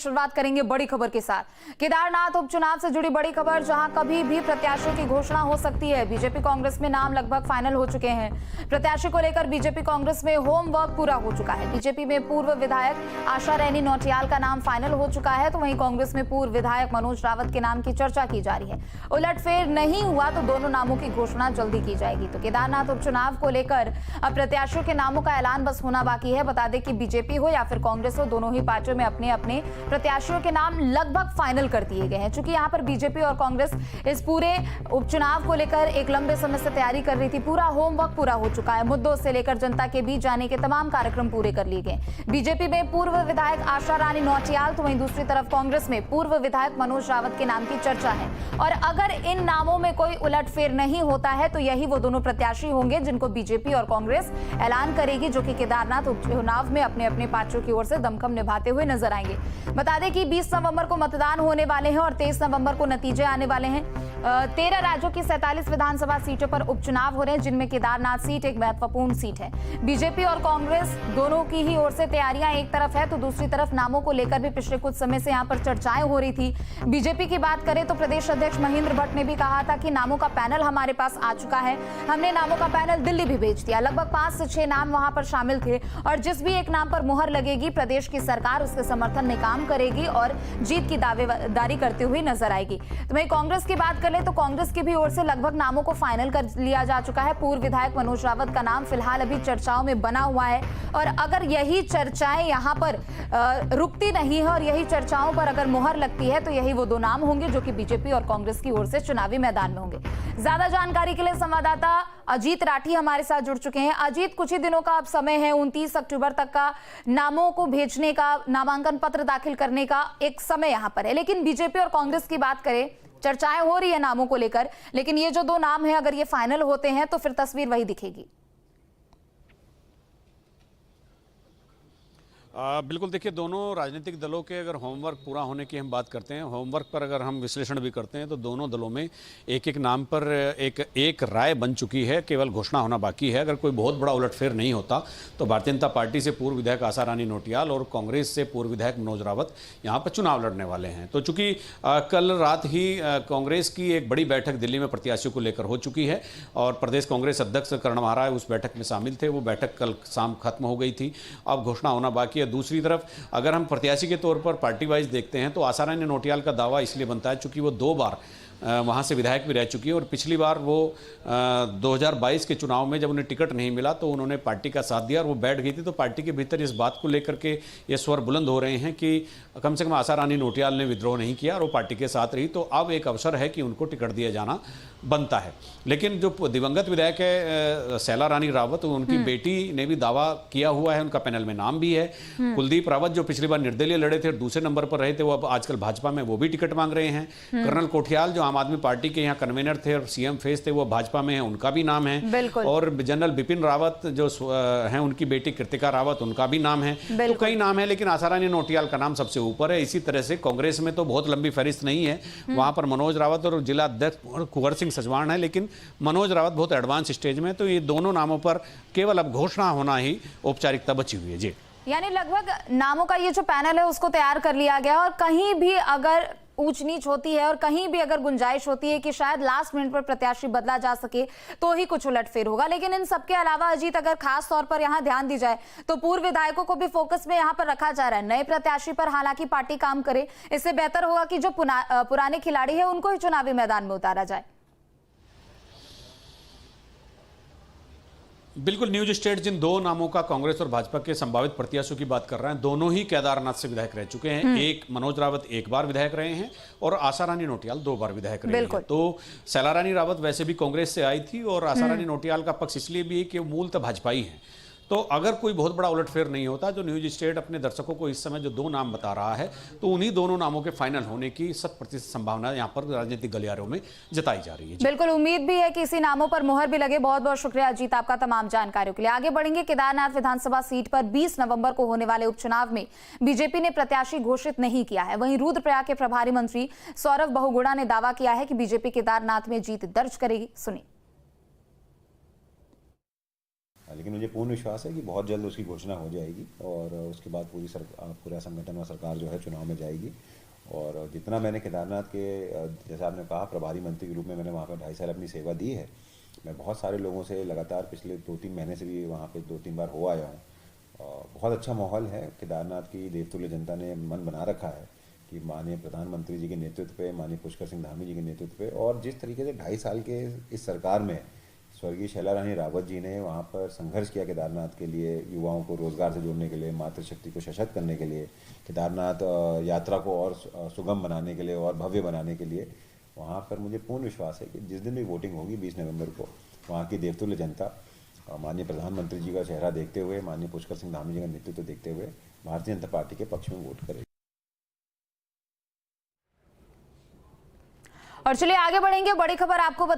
शुरुआत करेंगे बड़ी खबर के साथ। केदारनाथ उपचुनाव से जुड़ी बड़ी खबर, जहां कभी भी प्रत्याशियों की घोषणा हो सकती है। बीजेपी कांग्रेस में नाम लगभग फाइनल हो चुके हैं। प्रत्याशी को लेकर बीजेपी कांग्रेस में होमवर्क पूरा हो चुका है। बीजेपी में पूर्व विधायक आशा रानी नौटियाल का नाम फाइनल हो चुका है, तो वहीं कांग्रेस में पूर्व विधायक मनोज रावत के नाम की चर्चा की जा रही है। उलटफेर नहीं हुआ तो दोनों नामों की घोषणा जल्दी की जाएगी। तो केदारनाथ उपचुनाव को लेकर अब प्रत्याशियों के नामों का ऐलान बस होना बाकी है। बता दें कि बीजेपी हो या फिर कांग्रेस हो, दोनों ही पार्टियों में अपने अपने प्रत्याशियों के नाम लगभग फाइनल कर दिए गए हैं। चूंकि यहां पर बीजेपी और कांग्रेस इस पूरे उपचुनाव को लेकर एक लंबे समय से तैयारी कर रही थी। पूरा होमवर्क पूरा हो चुका है। मुद्दों से लेकर जनता के बीच जाने के तमाम कार्यक्रम पूरे कर लिए गए। बीजेपी में पूर्व विधायक आशा रानी नौटियाल, तो वहीं दूसरी तरफ कांग्रेस में पूर्व विधायक मनोज रावत के नाम की चर्चा है। और अगर इन नामों में कोई उलटफेर नहीं होता है तो यही वो दोनों प्रत्याशी होंगे जिनको बीजेपी और कांग्रेस ऐलान करेगी, जो कि केदारनाथ उपचुनाव में अपने अपने पार्टियों की ओर से दमखम निभाते हुए नजर आएंगे। बता दें कि 20 नवंबर को मतदान होने वाले हैं और 23 नवंबर को नतीजे आने वाले हैं। 13 राज्यों की 47 विधानसभा सीटों पर उपचुनाव हो रहे हैं, जिनमें केदारनाथ सीट एक महत्वपूर्ण सीट है। बीजेपी और कांग्रेस दोनों की ही ओर से तैयारियां एक तरफ है, तो दूसरी तरफ नामों को लेकर भी पिछले कुछ समय से यहां पर चर्चाएं हो रही थी। बीजेपी की बात करें तो प्रदेश अध्यक्ष महेंद्र भट्ट ने भी कहा था कि नामों का पैनल हमारे पास आ चुका है। हमने नामों का पैनल दिल्ली भी भेज दिया। लगभग 5 से 6 नाम वहां पर शामिल थे और जिस भी एक नाम पर मुहर लगेगी, प्रदेश की सरकार उसके समर्थन में काम करेगी और जीत की दावेदारी करते हुए नजर आएगी। तो वहीं कांग्रेस की बात कर ले तो कांग्रेस की भी ओर से लगभग नामों को फाइनल कर लिया जा चुका है। पूर्व विधायक मनोज रावत का नाम फिलहाल अभी चर्चाओं में बना हुआ है और अगर यही चर्चाएं यहां पर रुकती नहीं है और यही चर्चाओं पर अगर मुहर लगती है तो यही वो दो नाम होंगे जो कि बीजेपी और कांग्रेस की ओर से चुनावी मैदान में होंगे। ज्यादा जानकारी के लिए संवाददाता अजीत राठी हमारे साथ जुड़ चुके हैं। अजीत, कुछ ही दिनों का अब समय है, 29 अक्टूबर तक का नामों को भेजने का, नामांकन पत्र दाखिल करने का एक समय यहां पर है, लेकिन बीजेपी और कांग्रेस की बात करें, चर्चाएं हो रही है नामों को लेकर, लेकिन ये जो दो नाम हैं अगर ये फाइनल होते हैं तो फिर तस्वीर वही दिखेगी। बिल्कुल, देखिए, दोनों राजनीतिक दलों के अगर होमवर्क पूरा होने की हम बात करते हैं, होमवर्क पर अगर हम विश्लेषण भी करते हैं तो दोनों दलों में एक एक नाम पर एक राय बन चुकी है, केवल घोषणा होना बाकी है। अगर कोई बहुत बड़ा उलटफेर नहीं होता तो भारतीय जनता पार्टी से पूर्व विधायक आशा रानी नौटियाल और कांग्रेस से पूर्व विधायक मनोज रावत यहाँ पर चुनाव लड़ने वाले हैं। तो चूंकि कल रात ही कांग्रेस की एक बड़ी बैठक दिल्ली में प्रत्याशियों को लेकर हो चुकी है और प्रदेश कांग्रेस अध्यक्ष करण महाराज उस बैठक में शामिल थे। वो बैठक कल शाम खत्म हो गई थी, अब घोषणा होना बाकी। दूसरी तरफ अगर हम प्रत्याशी के तौर पर पार्टी वाइज देखते हैं तो आशा रानी नौटियाल का दावा इसलिए बनता है चूंकि वो 2 बार वहाँ से विधायक भी रह चुकी है और पिछली बार वो 2022 के चुनाव में जब उन्हें टिकट नहीं मिला तो उन्होंने पार्टी का साथ दिया और वो बैठ गई थी। तो पार्टी के भीतर इस बात को लेकर के ये स्वर बुलंद हो रहे हैं कि कम से कम आशा रानी नौटियाल ने विद्रोह नहीं किया और वो पार्टी के साथ रही, तो अब एक अवसर है कि उनको टिकट दिया जाना बनता है। लेकिन जो दिवंगत विधायक है शैला रानी रावत, उनकी बेटी ने भी दावा किया हुआ है, उनका पैनल में नाम भी है। कुलदीप रावत जो पिछली बार निर्दलीय लड़े थे और दूसरे नंबर पर रहे थे, वो अब आजकल भाजपा में वो भी टिकट मांग रहे हैं। कर्नल कोठियाल जो आम आदमी पार्टी के यहाँ कन्वीनर थे और सीएम फेस थे, वो भाजपा में है, उनका भी नाम है। और जनरल बिपिन रावत जो हैं, उनकी बेटी कृतिका रावत, उनका भी नाम है। तो कई नाम है, लेकिन आशा रानी नौटियाल का नाम सबसे ऊपर है। इसी तरह से कांग्रेस में तो बहुत लंबी फहरिस्त नहीं है, वहां पर मनोज रावत और जिला अध्यक्ष कुंवर सिंह सजवाण है, लेकिन मनोज रावत बहुत एडवांस स्टेज में। तो ये दोनों नामों पर केवल अब घोषणा होना ही औपचारिकता बची हुई है। जी, यानी लगभग नामों का ये जो पैनल है उसको तैयार कर लिया गया और कहीं भी अगर ऊंच नीच होती है और कहीं भी अगर गुंजाइश होती है कि शायद लास्ट मिनट पर प्रत्याशी बदला जा सके तो ही कुछ उलटफेर होगा। लेकिन इन सबके अलावा अजीत, अगर खास तौर पर यहां ध्यान दी जाए तो पूर्व विधायकों को भी फोकस में यहां पर रखा जा रहा है। नए प्रत्याशी पर हालांकि पार्टी काम करे, इससे बेहतर होगा कि जो पुराने खिलाड़ी है उनको ही चुनावी मैदान में उतारा जाए। बिल्कुल, न्यूज स्टेट जिन 2 नामों का कांग्रेस और भाजपा के संभावित प्रत्याशियों की बात कर रहे हैं, दोनों ही केदारनाथ से विधायक रह चुके हैं। एक मनोज रावत 1 बार विधायक रहे हैं और आशा रानी नौटियाल 2 बार विधायक रहे हैं। तो शैला रानी रावत वैसे भी कांग्रेस से आई थी और आशा रानी नौटियाल का पक्ष इसलिए भी है कि वो मूलतः भाजपाई है। तो अगर कोई बहुत बड़ा उलटफेर नहीं होता, जो न्यूज स्टेट अपने दर्शकों को इस समय जो 2 नाम बता रहा है, तो उन्हीं दोनों नामों के फाइनल होने की 100% संभावना यहाँ पर राजनीतिक गलियारों में जताई जा रही है। बिल्कुल, उम्मीद भी है कि इसी नामों पर मुहर भी लगे। बहुत बहुत शुक्रिया अजीत आपका तमाम जानकारियों के लिए। आगे बढ़ेंगे। केदारनाथ विधानसभा सीट पर 20 नवंबर को होने वाले उपचुनाव में बीजेपी ने प्रत्याशी घोषित नहीं किया है। वहीं रुद्रप्रयाग के प्रभारी मंत्री सौरभ बहुगुणा ने दावा किया है कि बीजेपी केदारनाथ में जीत दर्ज करेगी। सुनिए। लेकिन मुझे पूर्ण विश्वास है कि बहुत जल्द उसकी घोषणा हो जाएगी और उसके बाद पूरा संगठन और सरकार जो है चुनाव में जाएगी। और जितना मैंने केदारनाथ के जैसा आपने कहा प्रभारी मंत्री के रूप में मैंने वहाँ पर 2.5 साल अपनी सेवा दी है। मैं बहुत सारे लोगों से लगातार पिछले 2-3 महीने से भी वहाँ पे 2-3 बार हो आया हूँ। बहुत अच्छा माहौल है। केदारनाथ की देवतुल्य जनता ने मन बना रखा है कि माननीय प्रधानमंत्री जी के नेतृत्व पे, माननीय पुष्कर सिंह धामी जी के नेतृत्व पे और जिस तरीके से 2.5 साल के इस सरकार में स्वर्गीय शैला रानी रावत जी ने वहाँ पर संघर्ष किया केदारनाथ के लिए, युवाओं को रोजगार से जोड़ने के लिए, मातृशक्ति को सशक्त करने के लिए, केदारनाथ यात्रा को और सुगम बनाने के लिए और भव्य बनाने के लिए, वहाँ पर मुझे पूर्ण विश्वास है कि जिस दिन भी वोटिंग होगी 20 नवंबर को, वहाँ की देवतुल्य जनता माननीय प्रधानमंत्री जी का चेहरा देखते हुए, माननीय पुष्कर सिंह धामी जी का नेतृत्व देखते हुए भारतीय जनता पार्टी के पक्ष में वोट करेगी। और चलिए आगे बढ़ेंगे। बड़ी खबर आपको बता